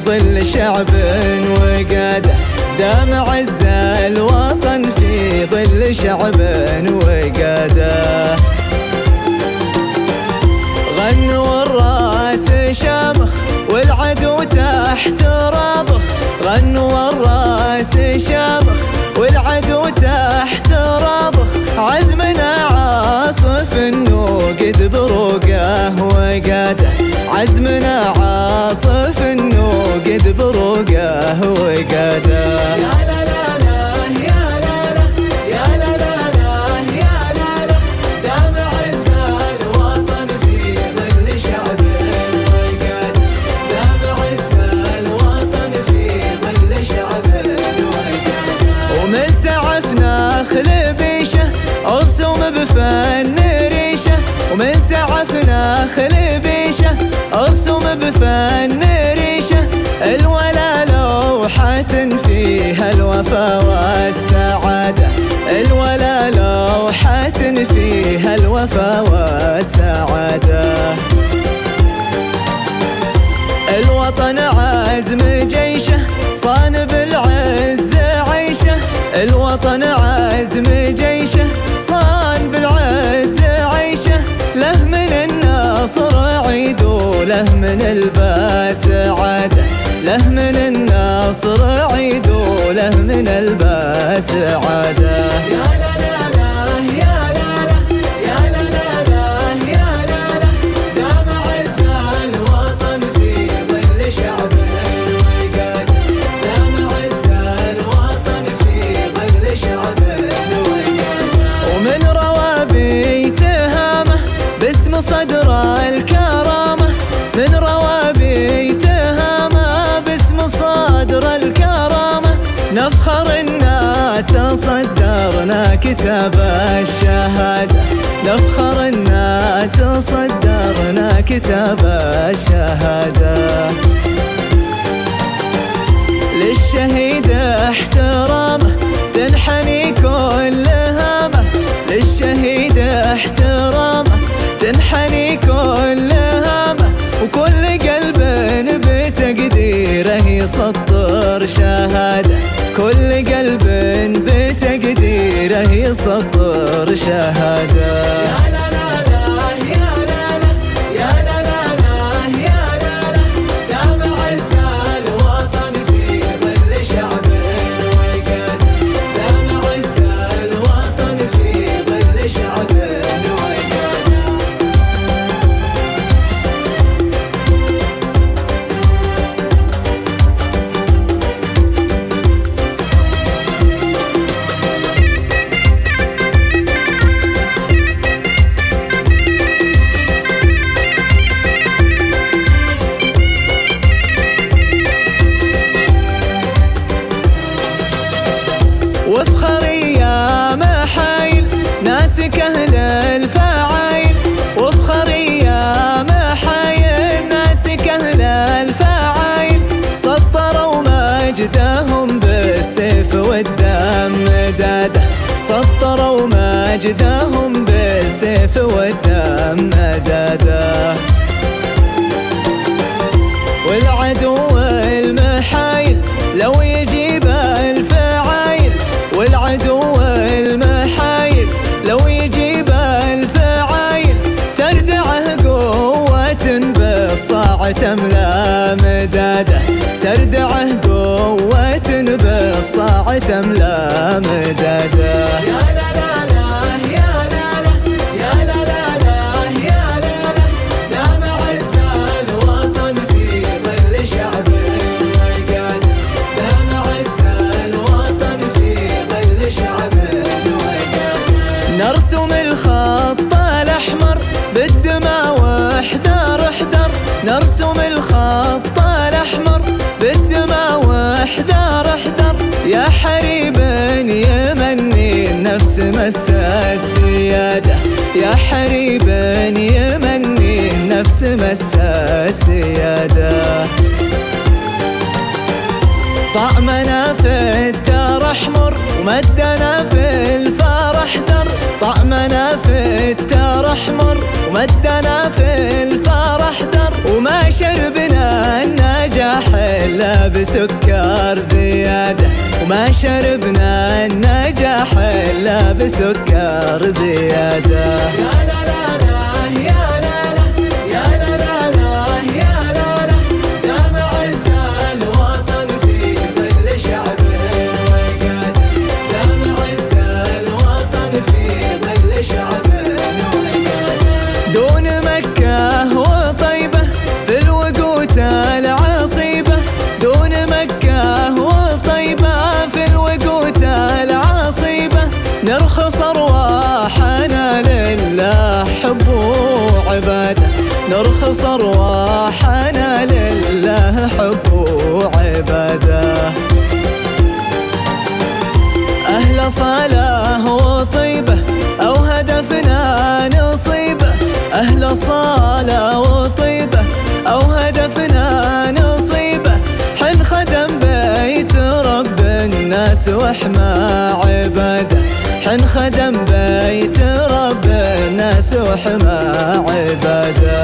ظل شعب وقاده، دام عز الوطن في ظل شعب وقاده. غنوا الراس شامخ والعدو تحت رابخ، غنوا الراس شامخ والعدو تحت رابخ، عزمنا عاصف النوقد بروقه وقاده، عزمنا عاصف النوقد بروقه وقاده. يا لا لا لا يا لا لا يا لا لا لا يا لا لا، دام عز الوطن في ظل شعب وقاده، دام عز الوطن في ظل شعب وقاده. ومن سعفنا خلبيشه ارسم بفن ريشه، ومن سعفنا خلبيشه ارسم بفن ريشه، الولا لوحة فيها الوفا والسعادة، الولا لوحة فيها الوفا والسعادة. الوطن عزم جيشه صان بالعز عيشه، الوطن عزم جيشه صان بالعز عيشه، له من النصر عيد وله من الباس عاده، له من النصر عيد وله من الباس عاده. يا لا لا لا يا لا لا يا لا لا لا يا لا لا، دام عز الوطن في ظل شعب وقاده، دام عز الوطن في ظل شعب وقاده. ومن روابي تهامه باسم صدر الكرامه، من روابي تهامه باسم صدر الكرامه، نفخر إنا تصدرنا كتاب الشهادة، نفخر إنا تصدرنا كتاب الشهادة. للشهيد احترامه تنحني كل هامه، للشهيد احترامه تنحني كل هامه، وكل قلب بتقديره يسطر شهاده، كل قلب بتقديره يسطر شهاده. يا لا لا لا يا لا لا يا لا لا لا يا لا لا، دام عز الوطن في ظل شعب وقاده، دام عز الوطن في ظل شعب وقاده. وافخر يا محايل ناسك اهل الفعايل، وافخر يا محايل ناسك اهل الفعايل، سطروا مجدهم بالسيف والدم داده، سطروا مجدهم بالسيف والدم داده. والعدو المحايل لو يجيب الفعايل، والعدو المحايل لو يجيب الفعايل، تردعه قوة بالصاع تملا مداده، تردعه قوة بالصاع تملا مداده. يا لا لا لا يا لا لا يا لا لا لا يا لا لا، دام عز الوطن في ظل شعب وقاده، دام عز الوطن في ظل شعب وقاده. نرسم الخط الأحمر بالدماء واحذر احذر، نرسم الخط الأحمر بالدماء واحذر احذر، يا حريب يمني النفس مس السيادة، يا حريب يمني النفس مس السيادة. طعمنا في الدار احمر ومدنا في الفرح در، طعمنا في الدار احمر ومدنا في الفرح در، وما شربنا النجاح إلا بسكر زيادة، وما شربنا النجاح إلا بسكر زيادة. يا لا لا لا يا لا لا يا لا لا لا يا لا لا، دام عز الوطن في ظل شعبه وقاده، دام عز الوطن في ظل شعبه وقاده. دون مكة وطيبة في الوقوت العصيبة، دون مكة وطيبة في الوقوت العصيبة، نرخص أرواحنا لله حب وعبادة، نرخص أرواحنا لله حب وعبادة. أهل صلاة وطيبة أو هدفنا نصيبة، أهل صلاة وطيبة أو هدفنا نصيبة، حن خدم بيت رب الناس وحمى عباده، حن خدم بيت رب الناس وحمى عباده.